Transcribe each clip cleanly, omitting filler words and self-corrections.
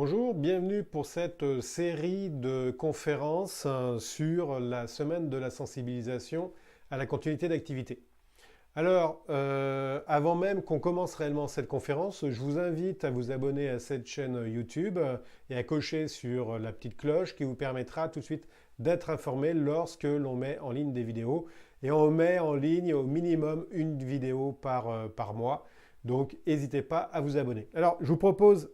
Bonjour, bienvenue pour cette série de conférences sur la semaine de la sensibilisation à la continuité d'activité. Alors, avant même qu'on commence réellement cette conférence, je vous invite à vous abonner à cette chaîne YouTube et à cocher sur la petite cloche qui vous permettra tout de suite d'être informé lorsque l'on met en ligne des vidéos. Et on met en ligne au minimum une vidéo par mois. Donc, n'hésitez pas à vous abonner. Alors, je vous propose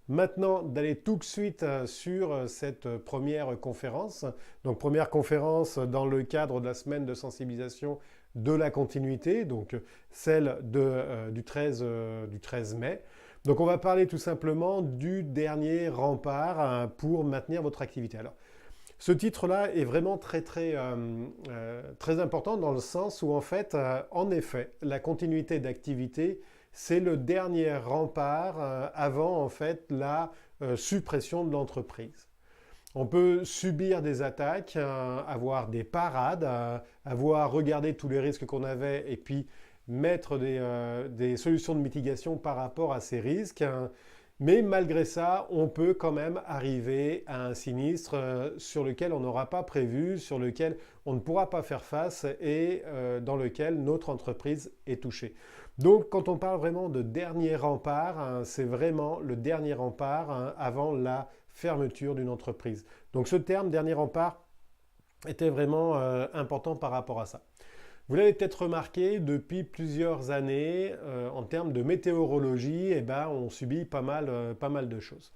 maintenant d'aller tout de suite sur cette première conférence. Donc première conférence dans le cadre de la semaine de sensibilisation de la continuité, donc celle du 13 mai. Donc on va parler tout simplement du dernier rempart pour maintenir votre activité. Alors ce titre-là est vraiment très important dans le sens où en fait, en effet, la continuité d'activité c'est le dernier rempart avant en fait la suppression de l'entreprise. On peut subir des attaques, avoir des parades, avoir regardé tous les risques qu'on avait et puis mettre des solutions de mitigation par rapport à ces risques. Mais malgré ça, on peut quand même arriver à un sinistre sur lequel on n'aura pas prévu, sur lequel on ne pourra pas faire face et dans lequel notre entreprise est touchée. Donc quand on parle vraiment de dernier rempart, c'est vraiment le dernier rempart avant la fermeture d'une entreprise. Donc ce terme dernier rempart était vraiment important par rapport à ça. Vous l'avez peut-être remarqué, depuis plusieurs années, en termes de météorologie, on subit pas mal de choses.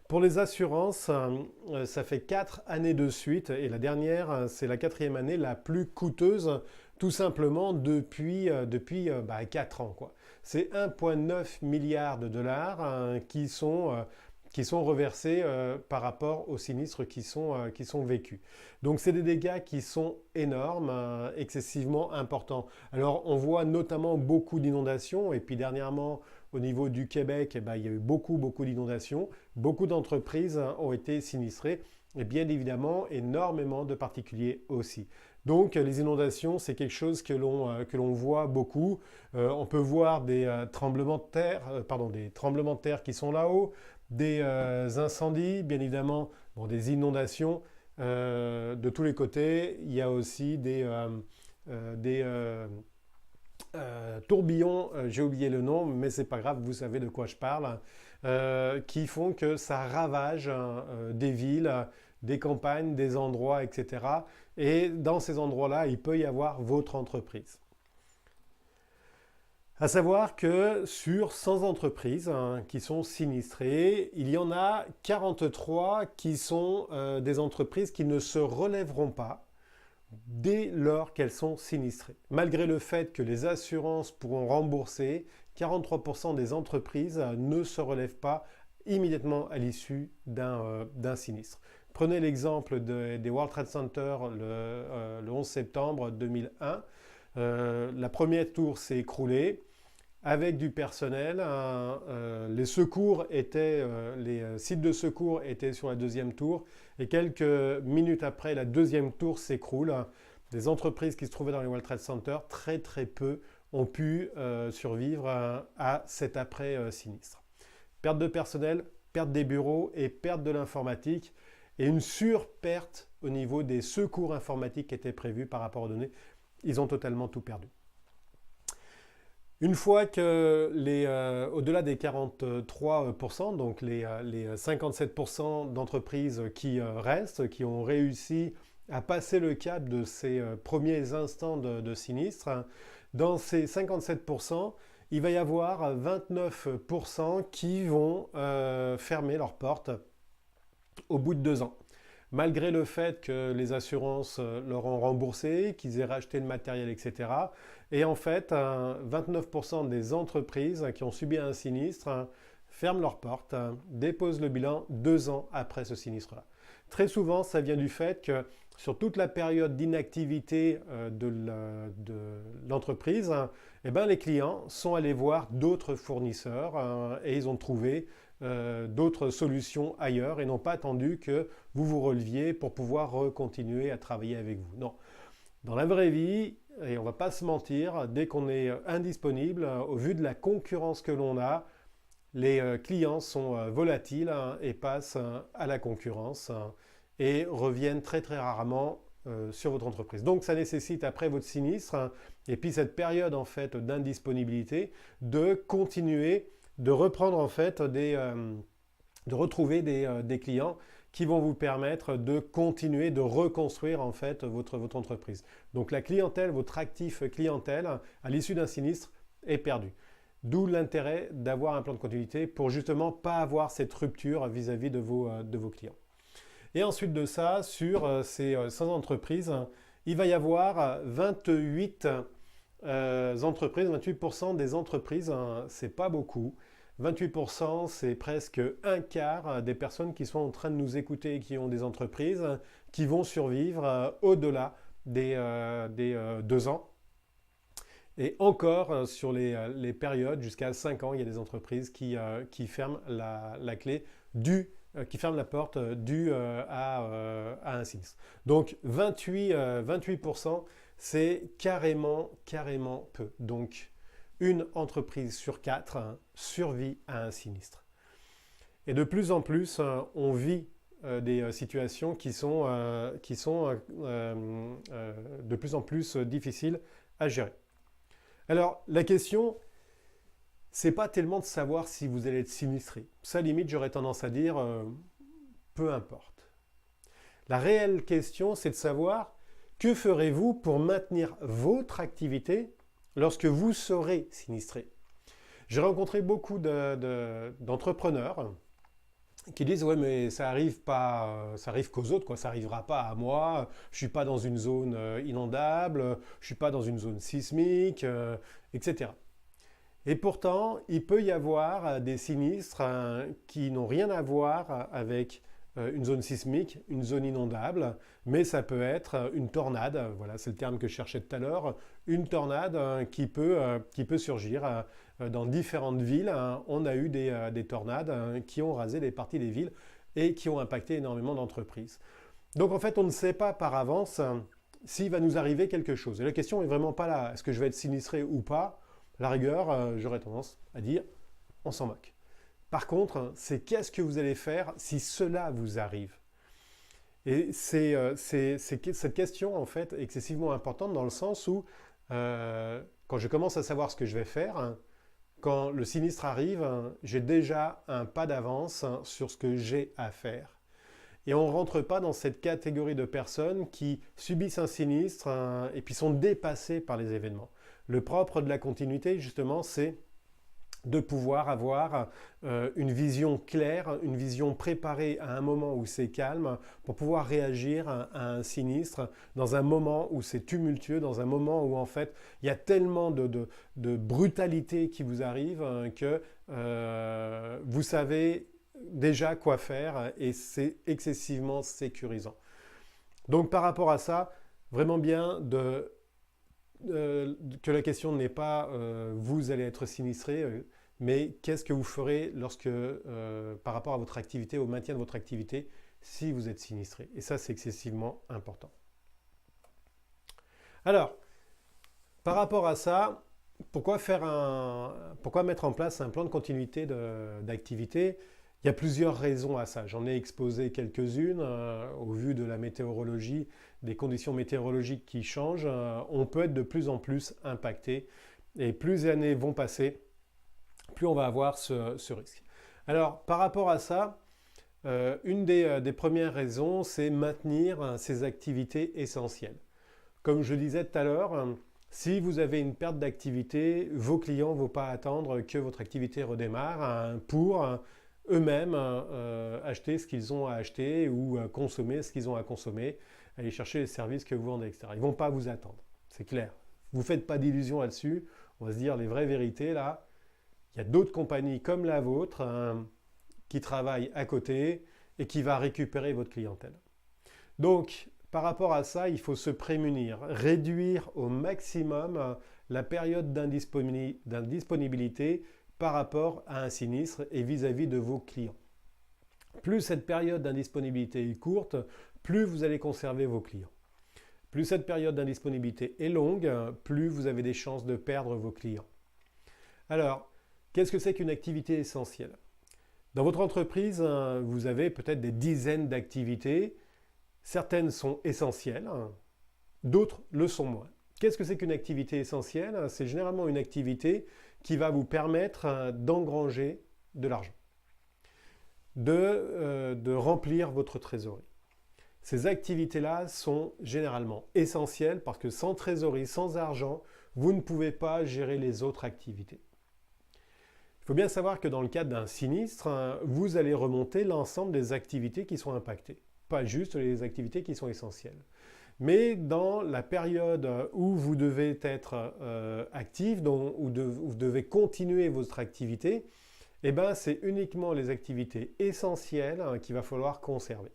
Pour les assurances, ça fait 4 années de suite, et la dernière, c'est la 4e année la plus coûteuse, tout simplement depuis 4 ans, quoi. C'est 1,9 milliard de dollars qui sont reversés par rapport aux sinistres qui sont vécus. Donc c'est des dégâts qui sont énormes, excessivement importants. Alors on voit notamment beaucoup d'inondations et puis dernièrement au niveau du Québec, il y a eu beaucoup d'inondations. Beaucoup d'entreprises ont été sinistrées et bien évidemment énormément de particuliers aussi. Donc les inondations, c'est quelque chose que l'on voit beaucoup. On peut voir des tremblements de terre qui sont là-haut, des incendies, bien évidemment, des inondations de tous les côtés. Il y a aussi des tourbillons, j'ai oublié le nom, mais c'est pas grave, vous savez de quoi je parle, qui font que ça ravage des villes, des campagnes, des endroits, etc. Et dans ces endroits-là, il peut y avoir votre entreprise. À savoir que sur 100 entreprises qui sont sinistrées, il y en a 43 qui sont des entreprises qui ne se relèveront pas dès lors qu'elles sont sinistrées. Malgré le fait que les assurances pourront rembourser, 43% des entreprises ne se relèvent pas immédiatement à l'issue d'un sinistre. Prenez l'exemple des World Trade Center le 11 septembre 2001. La première tour s'est écroulée avec du personnel. Les sites de secours étaient sur la deuxième tour et quelques minutes après, la deuxième tour s'écroule. Des entreprises qui se trouvaient dans les World Trade Center, très peu ont pu survivre à cet après-sinistre. Perte de personnel, perte des bureaux et perte de l'informatique et une surperte au niveau des secours informatiques qui étaient prévus par rapport aux données. Ils ont totalement tout perdu. Une fois que au-delà des 43%, donc les 57% d'entreprises qui restent, qui ont réussi à passer le cap de ces premiers instants de sinistre, dans ces 57%, il va y avoir 29% qui vont fermer leurs portes au bout de 2 ans. Malgré le fait que les assurances leur ont remboursé, qu'ils aient racheté le matériel, etc. Et en fait, 29% des entreprises qui ont subi un sinistre ferment leurs portes, déposent le bilan 2 ans après ce sinistre-là. Très souvent, ça vient du fait que sur toute la période d'inactivité de l'entreprise, les clients sont allés voir d'autres fournisseurs et ils ont trouvé d'autres solutions ailleurs et n'ont pas attendu que vous vous releviez pour pouvoir continuer à travailler avec vous. Non. Dans la vraie vie, et on ne va pas se mentir, dès qu'on est indisponible, au vu de la concurrence que l'on a, les clients sont volatiles et passent à la concurrence et reviennent très très rarement sur votre entreprise. Donc ça nécessite après votre sinistre et puis cette période en fait d'indisponibilité de continuer de reprendre en fait de retrouver des clients qui vont vous permettre de continuer de reconstruire en fait votre entreprise. Donc la clientèle, votre actif clientèle à l'issue d'un sinistre est perdu. D'où l'intérêt d'avoir un plan de continuité pour justement pas avoir cette rupture vis-à-vis de vos clients. Et ensuite de ça, sur ces 100 entreprises, il va y avoir 28 entreprises, 28% des entreprises, c'est pas beaucoup. 28%, c'est presque un quart des personnes qui sont en train de nous écouter et qui ont des entreprises qui vont survivre au-delà des 2 ans. Et encore, sur les périodes jusqu'à 5 ans, il y a des entreprises qui ferment la clé qui ferment la porte due à un sinistre. Donc 28%, c'est carrément peu. Donc une entreprise sur 4 survit à un sinistre. Et de plus en plus, on vit des situations qui sont de plus en plus difficiles à gérer. Alors, la question, c'est pas tellement de savoir si vous allez être sinistré. Ça, limite, j'aurais tendance à dire, peu importe. La réelle question, c'est de savoir que ferez-vous pour maintenir votre activité lorsque vous serez sinistré. J'ai rencontré beaucoup d'entrepreneurs qui disent ouais mais ça arrive qu'aux autres quoi, ça arrivera pas à moi, je suis pas dans une zone inondable, je suis pas dans une zone sismique, etc. Et pourtant, il peut y avoir des sinistres qui n'ont rien à voir avec une zone sismique, une zone inondable, mais ça peut être une tornade, voilà, c'est le terme que je cherchais tout à l'heure, une tornade qui peut surgir dans différentes villes. On a eu des tornades qui ont rasé des parties des villes et qui ont impacté énormément d'entreprises. Donc en fait, on ne sait pas par avance s'il va nous arriver quelque chose. Et la question n'est vraiment pas là, est-ce que je vais être sinistré ou pas? À la rigueur, j'aurais tendance à dire, on s'en moque. Par contre, c'est qu'est-ce que vous allez faire si cela vous arrive? Et cette question, en fait, excessivement importante dans le sens où, quand je commence à savoir ce que je vais faire, quand le sinistre arrive, j'ai déjà un pas d'avance sur ce que j'ai à faire. Et on ne rentre pas dans cette catégorie de personnes qui subissent un sinistre et puis sont dépassées par les événements. Le propre de la continuité, justement, c'est de pouvoir avoir une vision claire, une vision préparée à un moment où c'est calme pour pouvoir réagir à un sinistre dans un moment où c'est tumultueux, dans un moment où en fait il y a tellement de brutalité qui vous arrive que vous savez déjà quoi faire et c'est excessivement sécurisant. Donc par rapport à ça, vraiment bien que la question n'est pas vous allez être sinistré, mais qu'est-ce que vous ferez par rapport à votre activité, au maintien de votre activité, si vous êtes sinistré. Et ça, c'est excessivement important. Alors, par rapport à ça, pourquoi mettre en place un plan de continuité d'activité? Il y a plusieurs raisons à ça. J'en ai exposé quelques-unes. Au vu de la météorologie, des conditions météorologiques qui changent, on peut être de plus en plus impacté. Et plus les années vont passer, plus on va avoir ce risque. Alors, par rapport à ça, une des premières raisons, c'est maintenir ces activités essentielles. Comme je disais tout à l'heure, si vous avez une perte d'activité, vos clients ne vont pas attendre que votre activité redémarre pour eux-mêmes acheter ce qu'ils ont à acheter ou consommer ce qu'ils ont à consommer, aller chercher les services que vous vendez, etc. Ils ne vont pas vous attendre, c'est clair. Vous ne faites pas d'illusions là-dessus, on va se dire les vraies vérités là. Il y a d'autres compagnies comme la vôtre qui travaillent à côté et qui vont récupérer votre clientèle. Donc, par rapport à ça, il faut se prémunir, réduire au maximum la période d'indisponibilité par rapport à un sinistre et vis-à-vis de vos clients. Plus cette période d'indisponibilité est courte, plus vous allez conserver vos clients. Plus cette période d'indisponibilité est longue, plus vous avez des chances de perdre vos clients. Alors, Qu'est-ce que c'est qu'une activité essentielle? Dans votre entreprise, vous avez peut-être des dizaines d'activités. Certaines sont essentielles, d'autres le sont moins. Qu'est-ce que c'est qu'une activité essentielle? C'est généralement une activité qui va vous permettre d'engranger de l'argent, de remplir votre trésorerie. Ces activités-là sont généralement essentielles parce que sans trésorerie, sans argent, vous ne pouvez pas gérer les autres activités. Il faut bien savoir que dans le cadre d'un sinistre, vous allez remonter l'ensemble des activités qui sont impactées, pas juste les activités qui sont essentielles. Mais dans la période où vous devez être actif, où vous devez continuer votre activité, eh ben, c'est uniquement les activités essentielles qu'il va falloir conserver.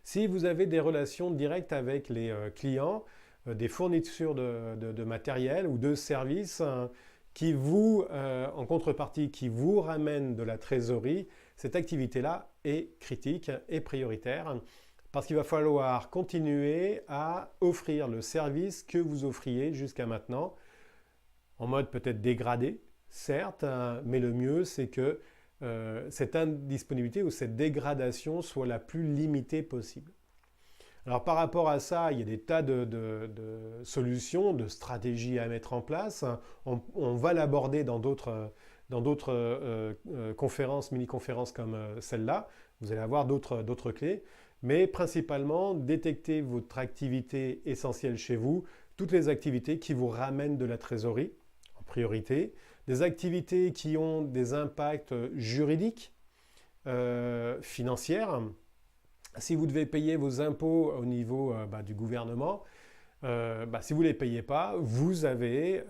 Si vous avez des relations directes avec les clients, des fournitures de matériel ou de services qui vous, en contrepartie, qui vous ramènent de la trésorerie, cette activité-là est critique et prioritaire parce qu'il va falloir continuer à offrir le service que vous offriez jusqu'à maintenant, en mode peut-être dégradé, certes, mais le mieux c'est que cette indisponibilité ou cette dégradation soit la plus limitée possible. Alors par rapport à ça, il y a des tas de solutions, de stratégies à mettre en place. On va l'aborder dans d'autres conférences, mini-conférences comme celle-là. Vous allez avoir d'autres clés. Mais principalement, détectez votre activité essentielle chez vous, toutes les activités qui vous ramènent de la trésorerie en priorité, des activités qui ont des impacts juridiques, financiers. Si vous devez payer vos impôts au niveau du gouvernement, si vous ne les payez pas, vous avez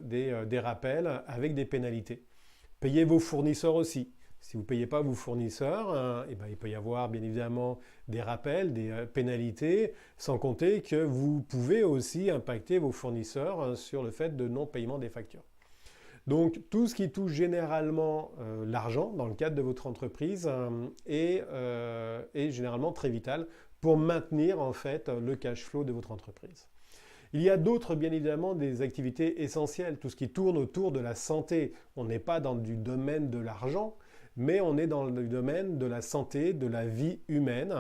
des rappels avec des pénalités. Payez vos fournisseurs aussi. Si vous ne payez pas vos fournisseurs, il peut y avoir bien évidemment des rappels, des pénalités, sans compter que vous pouvez aussi impacter vos fournisseurs sur le fait de non-paiement des factures. Donc tout ce qui touche généralement l'argent dans le cadre de votre entreprise est généralement très vital pour maintenir en fait le cash flow de votre entreprise. Il y a d'autres, bien évidemment, des activités essentielles, tout ce qui tourne autour de la santé. On n'est pas dans du domaine de l'argent, mais on est dans le domaine de la santé, de la vie humaine,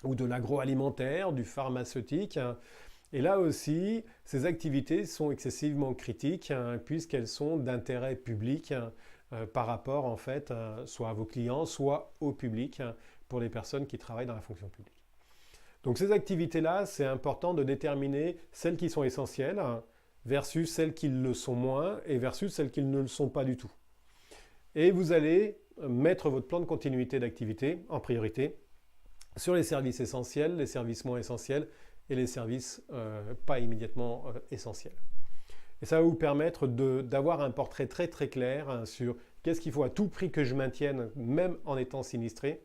ou de l'agroalimentaire, du pharmaceutique. Et là aussi, ces activités sont excessivement critiques puisqu'elles sont d'intérêt public par rapport en fait soit à vos clients, soit au public pour les personnes qui travaillent dans la fonction publique. Donc ces activités-là, c'est important de déterminer celles qui sont essentielles versus celles qui le sont moins et versus celles qui ne le sont pas du tout. Et vous allez mettre votre plan de continuité d'activité en priorité sur les services essentiels, les services moins essentiels et les services pas immédiatement essentiels. Et ça va vous permettre d'avoir un portrait très très clair sur qu'est-ce qu'il faut à tout prix que je maintienne, même en étant sinistré,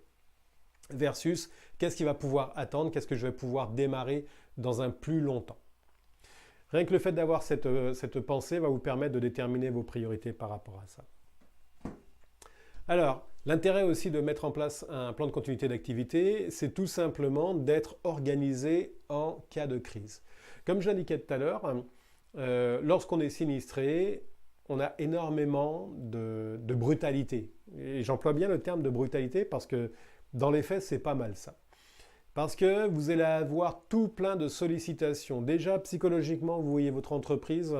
versus qu'est-ce qui va pouvoir attendre, qu'est-ce que je vais pouvoir démarrer dans un plus long temps. Rien que le fait d'avoir cette pensée va vous permettre de déterminer vos priorités par rapport à ça. Alors, l'intérêt aussi de mettre en place un plan de continuité d'activité, c'est tout simplement d'être organisé en cas de crise. Comme je l'indiquais tout à l'heure, lorsqu'on est sinistré, on a énormément de brutalité. Et j'emploie bien le terme de brutalité parce que dans les faits, c'est pas mal ça. Parce que vous allez avoir tout plein de sollicitations. Déjà, psychologiquement, vous voyez votre entreprise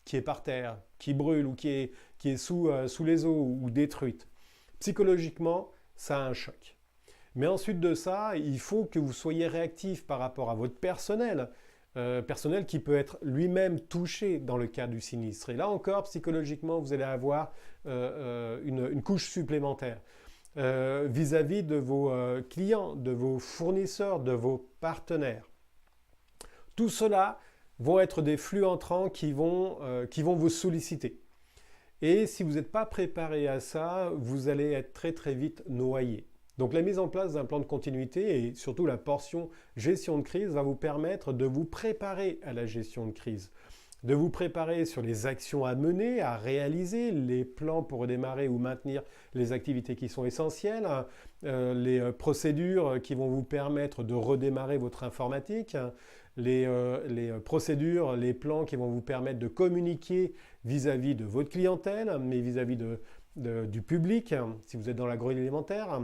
qui est par terre, qui brûle ou qui est sous les eaux ou détruite. Psychologiquement, ça a un choc. Mais ensuite de ça, il faut que vous soyez réactif par rapport à votre personnel. Personnel qui peut être lui-même touché dans le cas du sinistre. Et là encore, psychologiquement, vous allez avoir une couche supplémentaire vis-à-vis de vos clients, de vos fournisseurs, de vos partenaires. Tout cela vont être des flux entrants qui vont vous solliciter. Et si vous n'êtes pas préparé à ça, vous allez être très très vite noyé. Donc la mise en place d'un plan de continuité et surtout la portion gestion de crise va vous permettre de vous préparer à la gestion de crise, de vous préparer sur les actions à mener, à réaliser, les plans pour redémarrer ou maintenir les activités qui sont essentielles, les procédures qui vont vous permettre de redémarrer votre informatique, les procédures, les plans qui vont vous permettre de communiquer vis-à-vis de votre clientèle, mais vis-à-vis du public, si vous êtes dans l'agroalimentaire,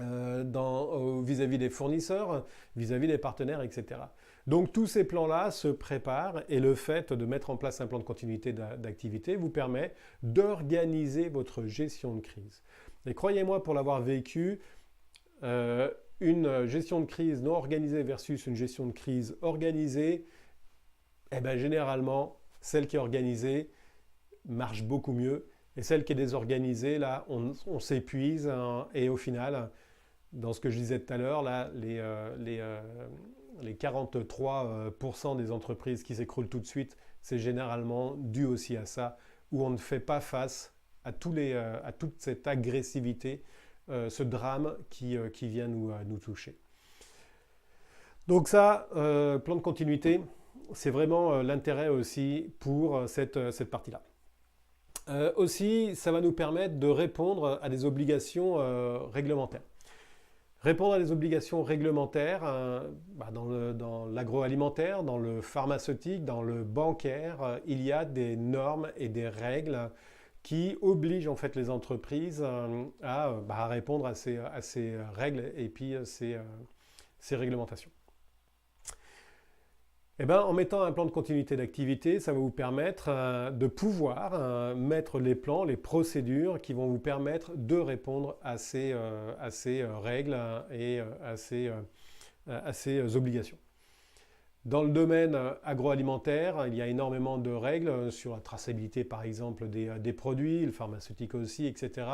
vis-à-vis des fournisseurs, vis-à-vis des partenaires, etc. Donc tous ces plans-là se préparent et le fait de mettre en place un plan de continuité d'activité vous permet d'organiser votre gestion de crise. Et croyez-moi, pour l'avoir vécu, une gestion de crise non organisée versus une gestion de crise organisée, eh bien, généralement, celle qui est organisée marche beaucoup mieux. Et celle qui est désorganisée, là, on s'épuise hein, et au final, dans ce que je disais tout à l'heure, là, les 43% des entreprises qui s'écroulent tout de suite, c'est généralement dû aussi à ça, où on ne fait pas face à toute cette agressivité, ce drame qui vient nous toucher. Donc ça, plan de continuité, c'est vraiment l'intérêt aussi pour cette partie-là. Aussi, ça va nous permettre de répondre à des obligations réglementaires. Répondre à des obligations réglementaires dans l'agroalimentaire, dans le pharmaceutique, dans le bancaire, il y a des normes et des règles qui obligent en fait les entreprises à répondre à ces règles et puis ces réglementations. Eh bien, en mettant un plan de continuité d'activité, ça va vous permettre de pouvoir mettre les plans, les procédures qui vont vous permettre de répondre à ces règles et à ces obligations. Dans le domaine agroalimentaire, il y a énormément de règles sur la traçabilité par exemple des produits, le pharmaceutique aussi, etc.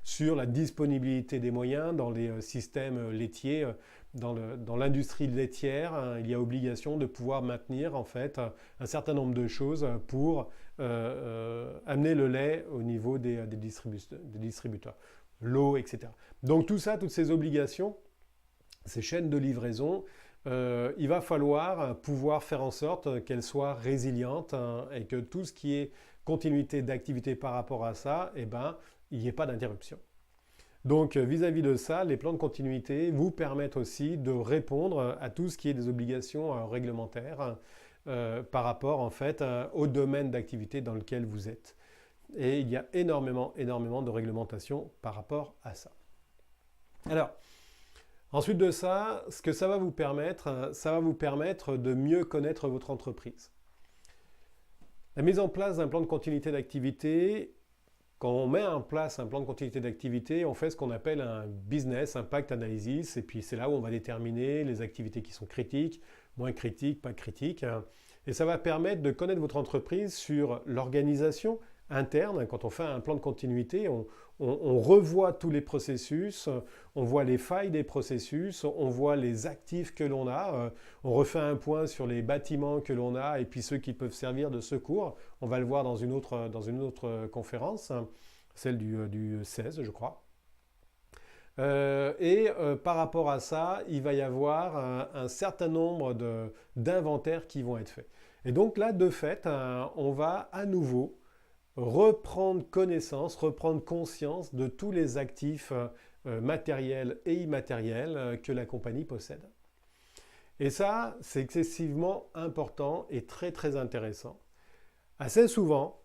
Sur la disponibilité des moyens dans les systèmes laitiers. Dans l'industrie laitière, il y a obligation de pouvoir maintenir en fait un certain nombre de choses pour amener le lait au niveau des distributeurs, l'eau, etc. Donc tout ça, toutes ces obligations, ces chaînes de livraison, il va falloir pouvoir faire en sorte qu'elles soient résilientes et que tout ce qui est continuité d'activité par rapport à ça, eh ben, il n'y ait pas d'interruption. Donc vis-à-vis de ça, les plans de continuité vous permettent aussi de répondre à tout ce qui est des obligations réglementaires par rapport en fait au domaine d'activité dans lequel vous êtes. Et il y a énormément de réglementations par rapport à ça. Alors, ensuite de ça, ce que ça va vous permettre de mieux connaître votre entreprise. La mise en place d'un plan de continuité d'activité, quand on met en place un plan de continuité d'activité, on fait ce qu'on appelle un business impact analysis, et puis c'est là où on va déterminer les activités qui sont critiques, moins critiques, pas critiques. Et ça va permettre de connaître votre entreprise sur l'organisation interne. Quand on fait un plan de continuité, on revoit tous les processus, on voit les failles des processus, on voit les actifs que l'on a, on refait un point sur les bâtiments que l'on a et puis ceux qui peuvent servir de secours. On va le voir dans une autre conférence, celle du 16, je crois. Par rapport à ça, il va y avoir un certain nombre d'inventaires qui vont être faits. Et donc là, de fait, on va à nouveau reprendre connaissance, reprendre conscience de tous les actifs matériels et immatériels que la compagnie possède. Et ça, c'est excessivement important et très très intéressant. Assez souvent,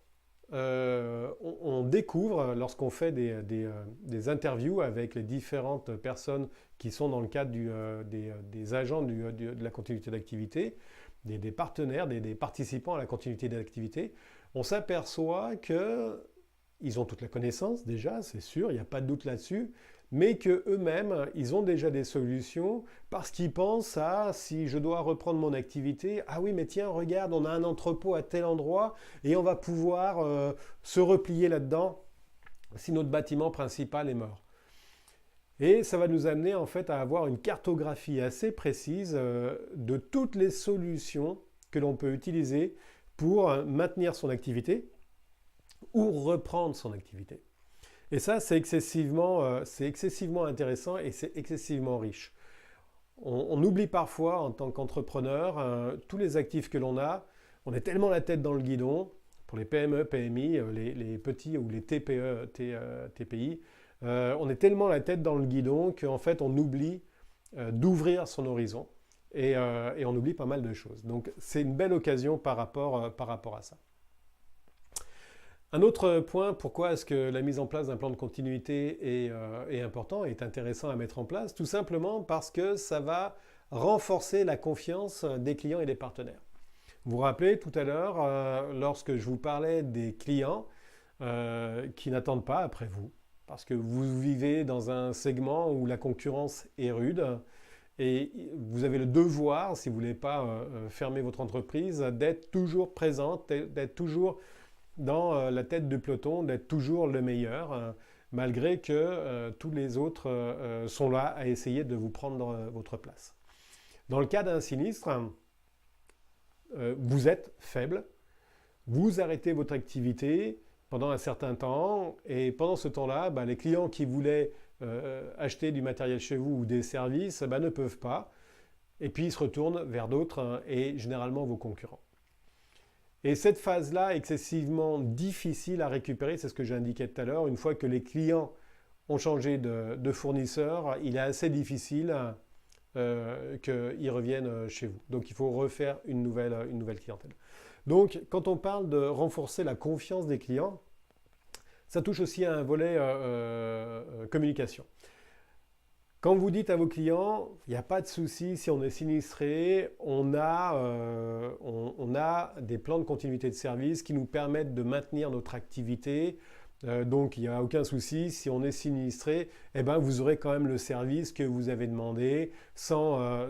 on découvre, lorsqu'on fait des interviews avec les différentes personnes qui sont dans le cadre des agents de la continuité d'activité, des partenaires, des participants à la continuité d'activité, on s'aperçoit qu'ils ont toute la connaissance déjà, c'est sûr, il n'y a pas de doute là-dessus, mais qu'eux-mêmes, ils ont déjà des solutions parce qu'ils pensent à si je dois reprendre mon activité, ah oui mais tiens regarde, on a un entrepôt à tel endroit et on va pouvoir se replier là-dedans si notre bâtiment principal est mort. Et ça va nous amener en fait à avoir une cartographie assez précise de toutes les solutions que l'on peut utiliser pour maintenir son activité ou reprendre son activité. Et ça, c'est excessivement intéressant et c'est excessivement riche. On oublie parfois en tant qu'entrepreneur tous les actifs que l'on a. On est tellement la tête dans le guidon, pour les PME, PMI, les petits ou les TPE, TPI, on est tellement la tête dans le guidon qu'en fait on oublie d'ouvrir son horizon et on oublie pas mal de choses. Donc c'est une belle occasion par rapport à ça. Un autre point, pourquoi est-ce que la mise en place d'un plan de continuité est important, est intéressant à mettre en place? Tout simplement parce que ça va renforcer la confiance des clients et des partenaires. Vous vous rappelez tout à l'heure, lorsque je vous parlais des clients qui n'attendent pas après vous, parce que vous vivez dans un segment où la concurrence est rude et vous avez le devoir, si vous ne voulez pas fermer votre entreprise, d'être toujours présente, d'être toujours dans la tête du peloton, d'être toujours le meilleur, malgré que tous les autres sont là à essayer de vous prendre votre place. Dans le cas d'un sinistre, vous êtes faible, vous arrêtez votre activité pendant un certain temps et pendant ce temps-là, les clients qui voulaient acheter du matériel chez vous ou des services ne peuvent pas et puis ils se retournent vers d'autres et généralement vos concurrents. Et cette phase-là, excessivement difficile à récupérer, c'est ce que j'ai indiqué tout à l'heure, une fois que les clients ont changé de fournisseur, il est assez difficile qu'ils reviennent chez vous. Donc il faut refaire une nouvelle clientèle. Donc quand on parle de renforcer la confiance des clients, ça touche aussi à un volet communication. Quand vous dites à vos clients, il n'y a pas de souci, si on est sinistré, on a des plans de continuité de service qui nous permettent de maintenir notre activité. Donc il n'y a aucun souci, si on est sinistré, vous aurez quand même le service que vous avez demandé sans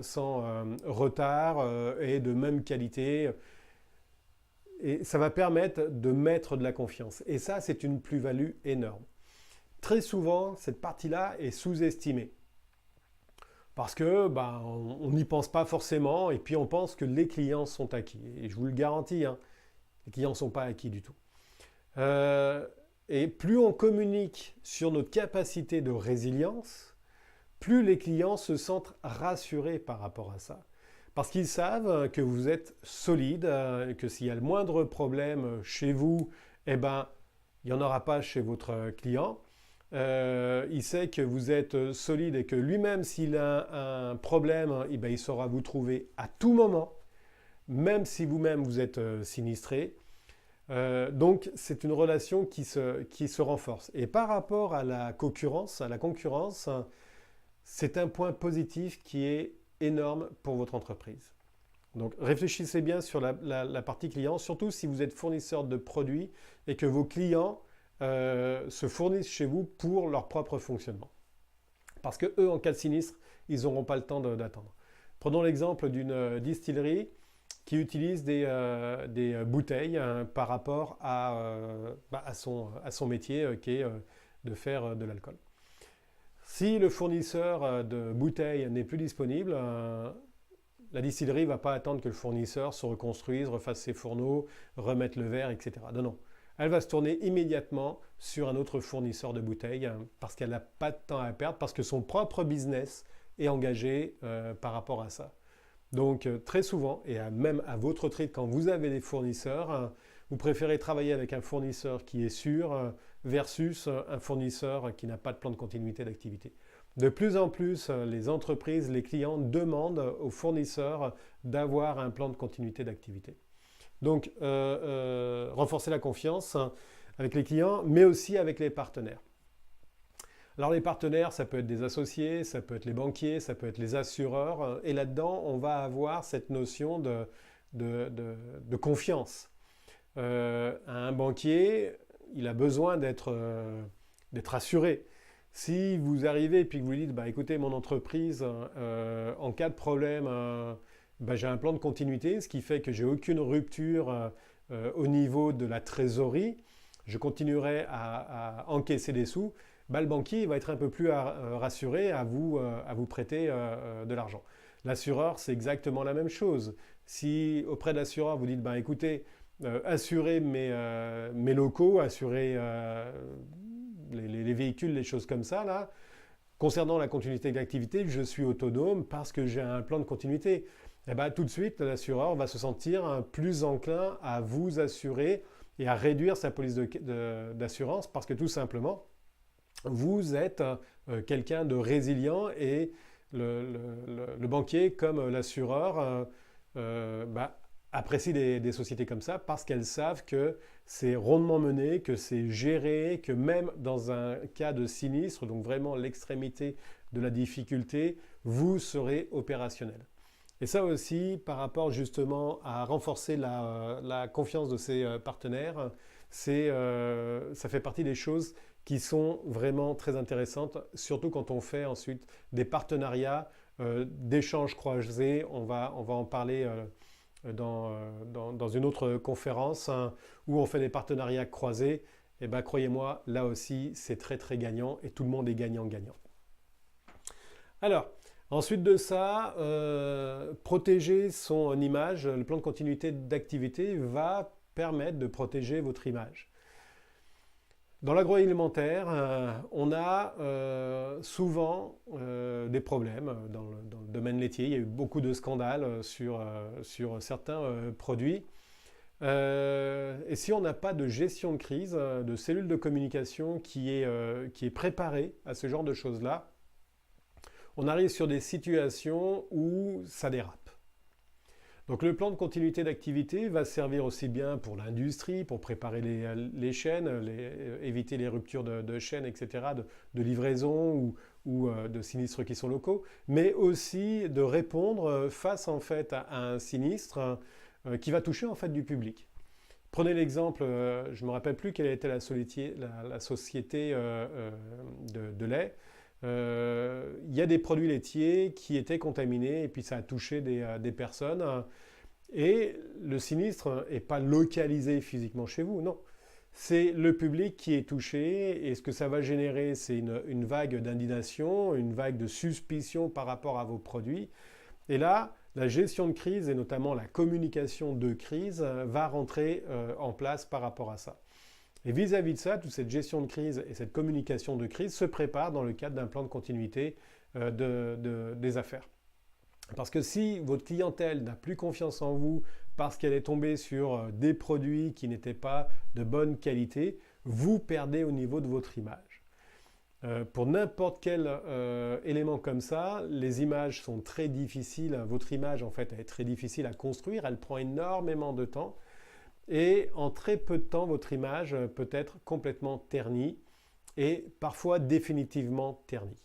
retard et de même qualité. Et ça va permettre de mettre de la confiance. Et ça, c'est une plus-value énorme. Très souvent, cette partie-là est sous-estimée. Parce que on n'y pense pas forcément et puis on pense que les clients sont acquis. Et je vous le garantis, les clients ne sont pas acquis du tout. Et plus on communique sur notre capacité de résilience, plus les clients se sentent rassurés par rapport à ça. Parce qu'ils savent que vous êtes solide, que s'il y a le moindre problème chez vous, il n'y en aura pas chez votre client. Il sait que vous êtes solide et que lui-même, s'il a un problème, il saura vous trouver à tout moment, même si vous-même vous êtes sinistré. Donc, c'est une relation qui se renforce. Et par rapport à la concurrence, c'est un point positif qui est énorme pour votre entreprise. Donc, réfléchissez bien sur la partie client, surtout si vous êtes fournisseur de produits et que vos clients se fournissent chez vous pour leur propre fonctionnement. Parce que eux, en cas de sinistre, ils n'auront pas le temps d'attendre. Prenons l'exemple d'une distillerie qui utilise des bouteilles par rapport à son métier qui est de faire de l'alcool. Si le fournisseur de bouteilles n'est plus disponible, la distillerie ne va pas attendre que le fournisseur se reconstruise, refasse ses fourneaux, remette le verre, etc. Non. Elle va se tourner immédiatement sur un autre fournisseur de bouteilles parce qu'elle n'a pas de temps à perdre, parce que son propre business est engagé par rapport à ça. Donc très souvent, et même à votre titre, quand vous avez des fournisseurs, vous préférez travailler avec un fournisseur qui est sûr versus un fournisseur qui n'a pas de plan de continuité d'activité. De plus en plus, les entreprises, les clients demandent aux fournisseurs d'avoir un plan de continuité d'activité. Donc, renforcer la confiance avec les clients, mais aussi avec les partenaires. Alors, les partenaires, ça peut être des associés, ça peut être les banquiers, ça peut être les assureurs. Et là-dedans, on va avoir cette notion de confiance. Un banquier, il a besoin d'être assuré. Si vous arrivez et puis que vous lui dites, écoutez, mon entreprise, en cas de problème, j'ai un plan de continuité, ce qui fait que j'ai aucune rupture au niveau de la trésorerie. Je continuerai à encaisser des sous. Le banquier va être un peu plus rassuré à vous prêter de l'argent. L'assureur, c'est exactement la même chose. Si auprès de l'assureur, vous dites, écoutez, assurez mes locaux, assurez les véhicules, les choses comme ça, là. Concernant la continuité d'activité, je suis autonome parce que j'ai un plan de continuité. Tout de suite, l'assureur va se sentir plus enclin à vous assurer et à réduire sa police d'assurance parce que tout simplement, vous êtes quelqu'un de résilient et le banquier comme l'assureur apprécient des sociétés comme ça parce qu'elles savent que c'est rondement mené, que c'est géré, que même dans un cas de sinistre, donc vraiment l'extrémité de la difficulté, vous serez opérationnel. Et ça aussi, par rapport justement à renforcer la confiance de ses partenaires, ça fait partie des choses qui sont vraiment très intéressantes, surtout quand on fait ensuite des partenariats, d'échanges croisés. On va en parler dans une autre conférence hein, où on fait des partenariats croisés. Et bien croyez-moi, là aussi, c'est très très gagnant et tout le monde est gagnant-gagnant. Alors, ensuite de ça, protéger son image, le plan de continuité d'activité va permettre de protéger votre image. Dans l'agroalimentaire, on a souvent des problèmes dans le domaine laitier. Il y a eu beaucoup de scandales sur certains produits. Et si on n'a pas de gestion de crise, de cellule de communication qui est préparée à ce genre de choses-là, on arrive sur des situations où ça dérape. Donc le plan de continuité d'activité va servir aussi bien pour l'industrie, pour préparer les chaînes, éviter les ruptures de chaînes, etc., de livraison ou de sinistres qui sont locaux, mais aussi de répondre face en fait à un sinistre qui va toucher en fait du public. Prenez l'exemple, je ne me rappelle plus quelle était la société de lait. Il y a des produits laitiers qui étaient contaminés et puis ça a touché des personnes et le sinistre n'est pas localisé physiquement chez vous, non. C'est le public qui est touché et ce que ça va générer, c'est une vague d'indignation, une vague de suspicion par rapport à vos produits. Et là, la gestion de crise et notamment la communication de crise va rentrer en place par rapport à ça. Et vis-à-vis de ça, toute cette gestion de crise et cette communication de crise se prépare dans le cadre d'un plan de continuité des affaires. Parce que si votre clientèle n'a plus confiance en vous parce qu'elle est tombée sur des produits qui n'étaient pas de bonne qualité, vous perdez au niveau de votre image. Pour n'importe quel élément comme ça, les images sont très difficiles. Votre image, en fait, elle est très difficile à construire. Elle prend énormément de temps. Et en très peu de temps, votre image peut être complètement ternie et parfois définitivement ternie.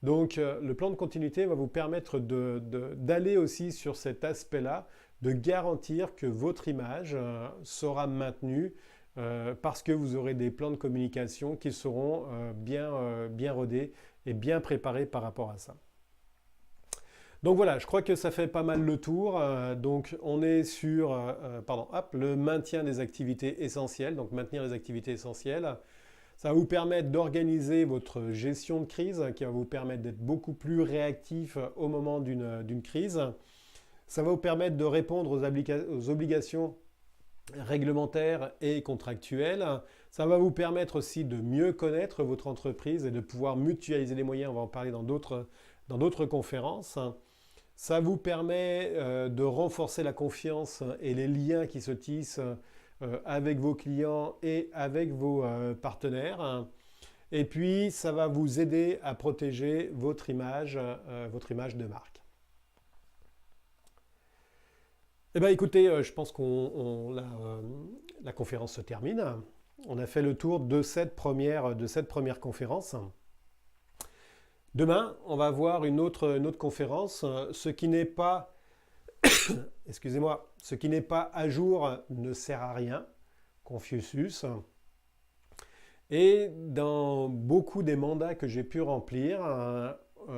Donc le plan de continuité va vous permettre d'aller aussi sur cet aspect-là, de garantir que votre image sera maintenue parce que vous aurez des plans de communication qui seront bien rodés et bien préparés par rapport à ça. Donc voilà, je crois que ça fait pas mal le tour. Donc on est sur le maintien des activités essentielles. Donc maintenir les activités essentielles. Ça va vous permettre d'organiser votre gestion de crise qui va vous permettre d'être beaucoup plus réactif au moment d'une crise. Ça va vous permettre de répondre aux obligations réglementaires et contractuelles. Ça va vous permettre aussi de mieux connaître votre entreprise et de pouvoir mutualiser les moyens. On va en parler dans d'autres conférences. Ça vous permet de renforcer la confiance et les liens qui se tissent avec vos clients et avec vos partenaires. Et puis, ça va vous aider à protéger votre image de marque. Eh bien, écoutez, je pense que la conférence se termine. On a fait le tour de cette première conférence. Demain, on va voir une autre conférence. Ce qui n'est pas, excusez-moi, ce qui n'est pas à jour ne sert à rien. Confucius. Et dans beaucoup des mandats que j'ai pu remplir,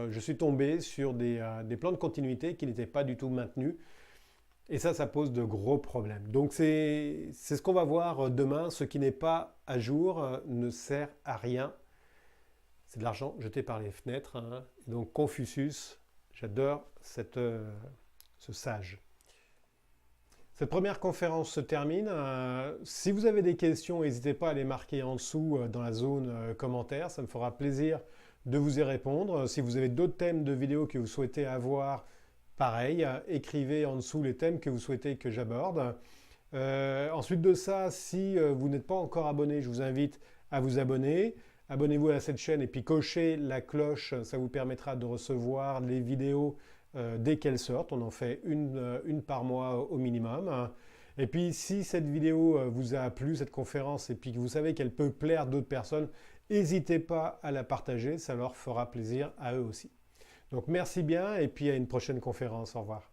je suis tombé sur des plans de continuité qui n'étaient pas du tout maintenus. Et ça pose de gros problèmes. Donc c'est ce qu'on va voir demain. Ce qui n'est pas à jour ne sert à rien. C'est de l'argent jeté par les fenêtres. Hein. Donc Confucius, j'adore ce sage. Cette première conférence se termine. Si vous avez des questions, n'hésitez pas à les marquer en dessous dans la zone commentaires. Ça me fera plaisir de vous y répondre. Si vous avez d'autres thèmes de vidéos que vous souhaitez avoir, pareil, écrivez en dessous les thèmes que vous souhaitez que j'aborde. Ensuite de ça, si vous n'êtes pas encore abonné, je vous invite à vous abonner, abonnez-vous à cette chaîne et puis cochez la cloche, ça vous permettra de recevoir les vidéos dès qu'elles sortent. On en fait une par mois au minimum. Et puis si cette vidéo vous a plu, cette conférence, et puis que vous savez qu'elle peut plaire d'autres personnes, n'hésitez pas à la partager, ça leur fera plaisir à eux aussi. Donc merci bien et puis à une prochaine conférence. Au revoir.